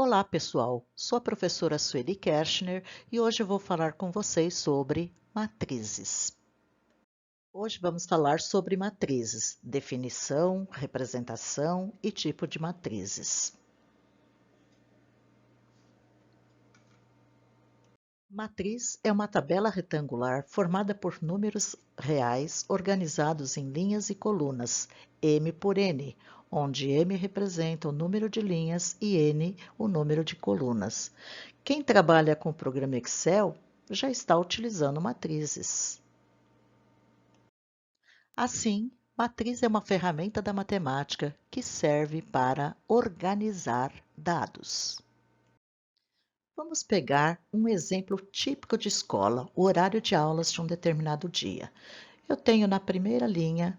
Olá, pessoal! Sou a professora Sueli Kershner e hoje eu vou falar com vocês sobre matrizes. Hoje vamos falar sobre matrizes, definição, representação e tipo de matrizes. Matriz é uma tabela retangular formada por números reais organizados em linhas e colunas, M por N, onde M representa o número de linhas e N o número de colunas. Quem trabalha com o programa Excel já está utilizando matrizes. Assim, matriz é uma ferramenta da matemática que serve para organizar dados. Vamos pegar um exemplo típico de escola, o horário de aulas de um determinado dia. Eu tenho na primeira linha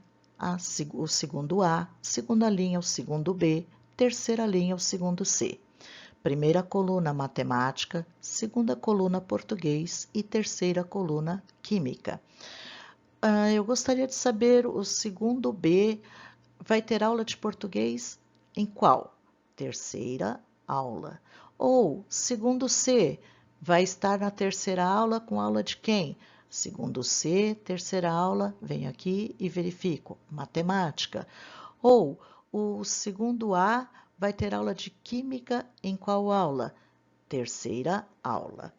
o segundo A, segunda linha o segundo B, terceira linha o segundo C. Primeira coluna matemática, segunda coluna português e terceira coluna química. Eu gostaria de saber o segundo B vai ter aula de português em qual? Terceira aula. Ou segundo C vai estar na terceira aula com aula de quem? Segundo C, terceira aula, venho aqui e verifico. Matemática. Ou o segundo A vai ter aula de química em qual aula? Terceira aula.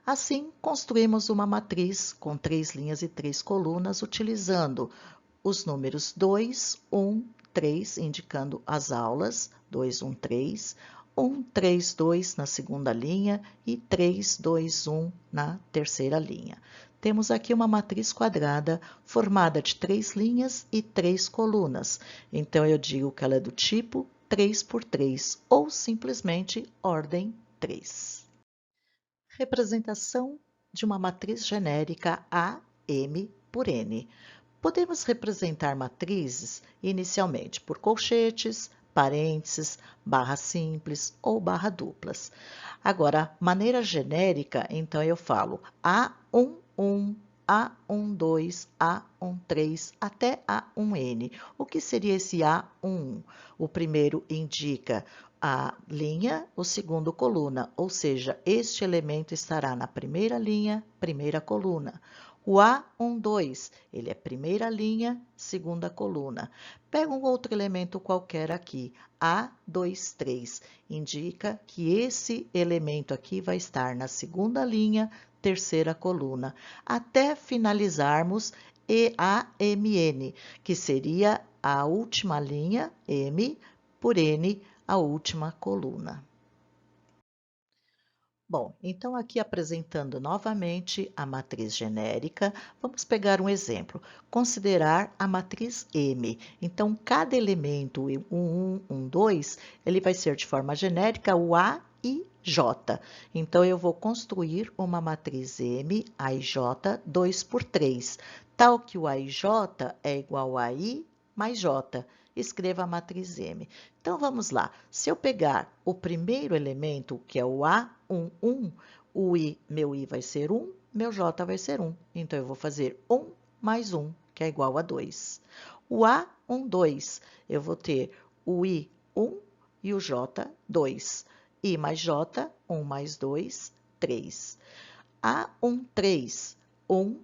Assim, construímos uma matriz com 3 linhas e 3 colunas, utilizando os números 2, 1, 3, indicando as aulas, 2, 1, 3, 1, 3, 2 na segunda linha e 3, 2, 1 na terceira linha. Temos aqui uma matriz quadrada formada de 3 linhas e 3 colunas. Então, eu digo que ela é do tipo 3 por 3 ou simplesmente ordem 3. Representação de uma matriz genérica A, M por N. Podemos representar matrizes inicialmente por colchetes, parênteses, barra simples ou barra duplas. Agora, maneira genérica, então eu falo A11, A12, A13 até A1N. O que seria esse A11? O primeiro indica a linha, o segundo coluna, ou seja, este elemento estará na primeira linha, primeira coluna. O A12, ele é primeira linha, segunda coluna. Pega um outro elemento qualquer aqui, A23, indica que esse elemento aqui vai estar na segunda linha, terceira coluna, até finalizarmos EAMN, que seria a última linha, M, por N, a última coluna. Bom, então aqui apresentando novamente a matriz genérica, vamos pegar um exemplo. Considerar a matriz M. Então, cada elemento, um 1, 2, ele vai ser de forma genérica o A e J. Então, eu vou construir uma matriz M, A e J, 2 por 3, tal que o A e J é igual a I mais J. Escreva a matriz M. Então, vamos lá. Se eu pegar o primeiro elemento, que é o A11, meu I vai ser 1, meu J vai ser 1. Então, eu vou fazer 1 mais 1, que é igual a 2. O A12, eu vou ter o I 1 e o J 2. I mais J, 1 mais 2, 3. A13, 1,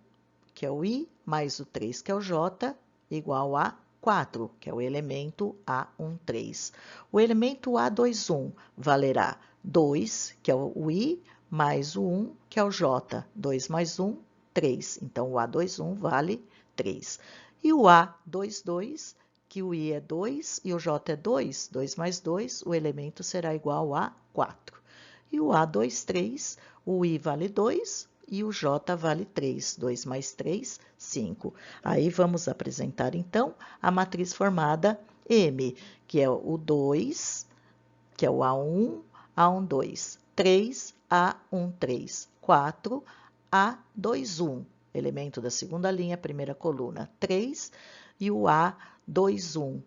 que é o I, mais o 3, que é o J, igual a 4, que é o elemento A13. O elemento A21 valerá 2, que é o I, mais o 1, que é o J. 2 mais 1, 3. Então, o A21 vale 3. E o A22, que o I é 2 e o J é 2, 2 mais 2, o elemento será igual a 4. E o A23, o I vale 2, e o J vale 3. 2 mais 3, 5. Aí vamos apresentar, então, a matriz formada M, que é o 2, que é o A1, A12, 3, A13, 4, A21, elemento da segunda linha, primeira coluna, 3, e o A21,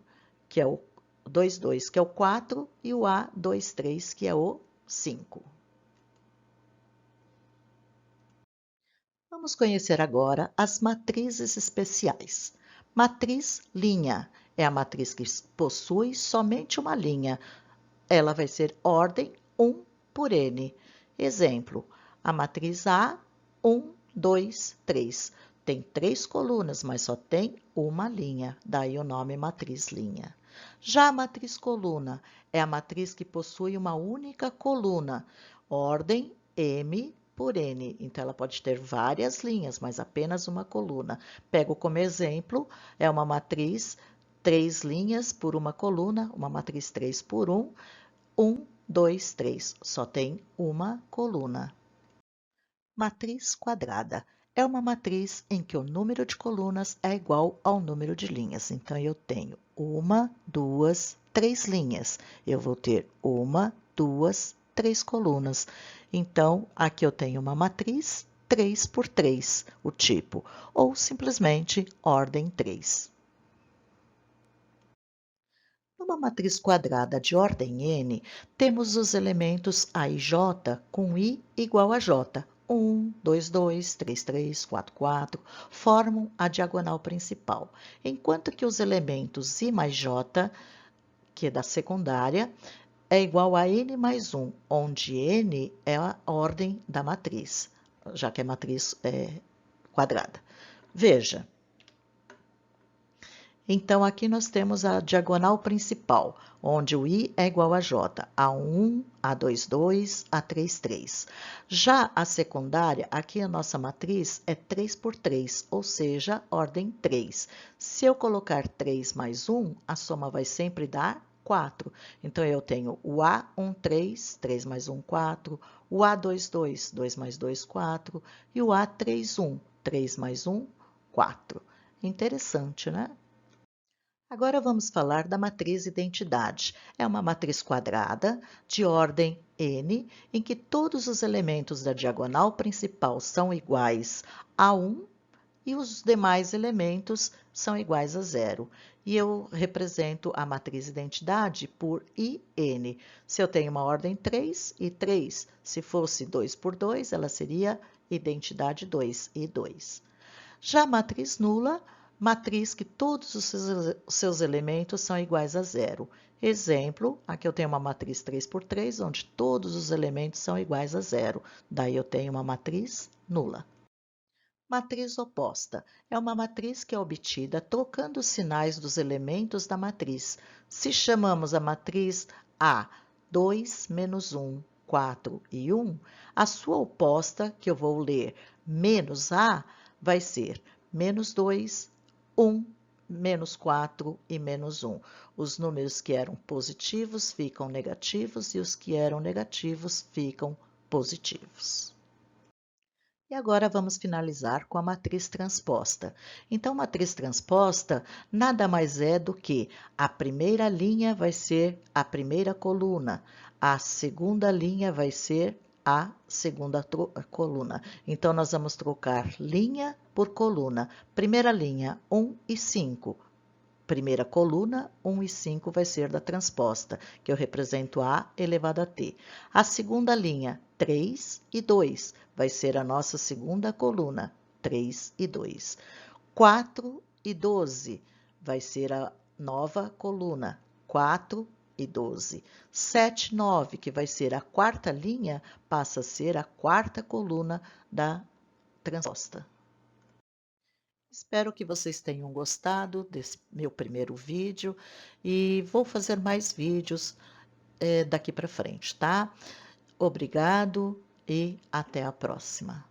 que é o 22, que é o 4, e o A23, que é o 5. Vamos conhecer agora as matrizes especiais. Matriz linha é a matriz que possui somente uma linha. ela vai ser ordem 1 por n. Exemplo, a matriz A, 1, 2, 3. Tem 3 colunas, mas só tem uma linha, daí o nome matriz linha. Já a matriz coluna é a matriz que possui uma única coluna, ordem M por N. Então, ela pode ter várias linhas, mas apenas uma coluna. Pego como exemplo, é uma matriz 3 linhas por uma coluna, uma matriz 3 por 1, 1, 2, 3. Só tem uma coluna. Matriz quadrada é uma matriz em que o número de colunas é igual ao número de linhas. Então, eu tenho 1, 2, 3 linhas. Eu vou ter 1, 2, 3 colunas. Então, aqui eu tenho uma matriz 3 por 3, o tipo, ou simplesmente ordem 3. Numa matriz quadrada de ordem n, temos os elementos A e J com I igual a J. 1, 2, 2, 3, 3, 4, 4 formam a diagonal principal, enquanto que os elementos I mais J, que é da secundária, é igual a n mais 1, onde n é a ordem da matriz, já que é matriz quadrada. Veja. Então, aqui nós temos a diagonal principal, onde o I é igual a J, A1, A22, A33. Já a secundária, aqui a nossa matriz é 3 por 3, ou seja, ordem 3. Se eu colocar 3 mais 1, a soma vai sempre dar 4. Então, eu tenho o A13, 3 mais 1, 4, o A22, 2 mais 2, 4, e o A31, 3 mais 1, 4. Interessante, né? Agora vamos falar da matriz identidade. É uma matriz quadrada de ordem n, em que todos os elementos da diagonal principal são iguais a 1 e os demais elementos são iguais a 0. E eu represento a matriz identidade por IN. Se eu tenho uma ordem 3 e 3, se fosse 2 por 2, ela seria identidade 2 e 2. Já a matriz nula, matriz que todos os seus elementos são iguais a 0. Exemplo, aqui eu tenho uma matriz 3 por 3, onde todos os elementos são iguais a 0. Daí eu tenho uma matriz nula. Matriz oposta é uma matriz que é obtida trocando os sinais dos elementos da matriz. Se chamamos a matriz A 2, menos 1, 4 e 1, a sua oposta, que eu vou ler menos A, vai ser menos 2, 1, menos 4 e menos 1. Os números que eram positivos ficam negativos e os que eram negativos ficam positivos. E agora vamos finalizar com a matriz transposta. Então, matriz transposta nada mais é do que a primeira linha vai ser a primeira coluna, a segunda linha vai ser a segunda coluna. Então, nós vamos trocar linha por coluna. Primeira linha, 1 e 5. Primeira coluna, 1 e 5 vai ser da transposta, que eu represento A elevado a T. A segunda linha, 3 e 2, vai ser a nossa segunda coluna, 3 e 2. 4 e 12 vai ser a nova coluna, 4 e 12. 7, 9, que vai ser a quarta linha, passa a ser a quarta coluna da transposta. Espero que vocês tenham gostado desse meu primeiro vídeo e vou fazer mais vídeos daqui para frente, tá? Obrigado e até a próxima.